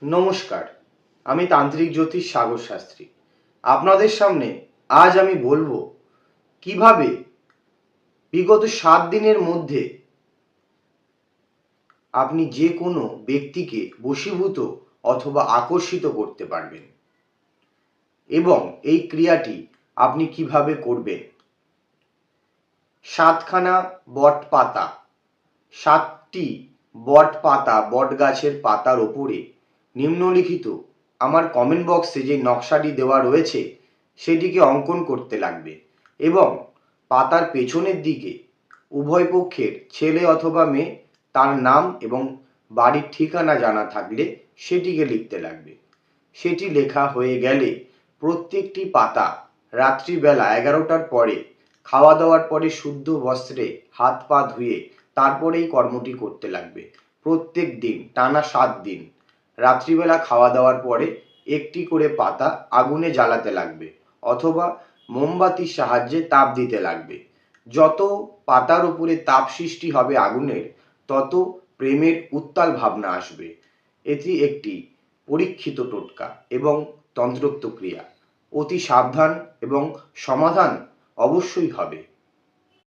নমস্কার, আমি তান্ত্রিক জ্যোতিষ সাগর শাস্ত্রী। আপনাদের সামনে আজ আমি বলবো কিভাবে বিগত 7 দিনের মধ্যে আপনি যে কোনো ব্যক্তিকে বশীভূত অথবা আকর্ষিত করতে পারবেন এবং এই ক্রিয়াটি আপনি কিভাবে করবেন। 7খানা বট পাতা, 7টি বট পাতা, বট গাছের পাতার ওপরে নিম্নলিখিত আমার কমেন্ট বক্সে যে নকশাটি দেওয়া রয়েছে সেটিকে অঙ্কন করতে লাগবে এবং পাতার পেছনের দিকে উভয় পক্ষের ছেলে অথবা মেয়ে তার নাম এবং বাড়ির ঠিকানা জানা থাকলে সেটিকে লিখতে লাগবে। সেটি লেখা হয়ে গেলে প্রত্যেকটি পাতা রাত্রিবেলা 11টার পরে খাওয়া দাওয়ার পরে শুদ্ধ বস্ত্রে হাত পা ধুয়ে তারপরেই কর্মটি করতে লাগবে। প্রত্যেক দিন টানা 7 দিন রাত্রিবেলা খাওয়া দাওয়ার পরে একটি করে পাতা আগুনে জ্বালাতে লাগবে অথবা মোমবাতির সাহায্যে তাপ দিতে লাগবে। যত পাতার উপরে তাপ সৃষ্টি হবে আগুনের, তত প্রেমের উত্তাল ভাবনা আসবে। এটি একটি পরীক্ষিত টোটকা এবং তন্ত্রোক্ত ক্রিয়া। অতি সাবধান এবং সমাধান অবশ্যই হবে।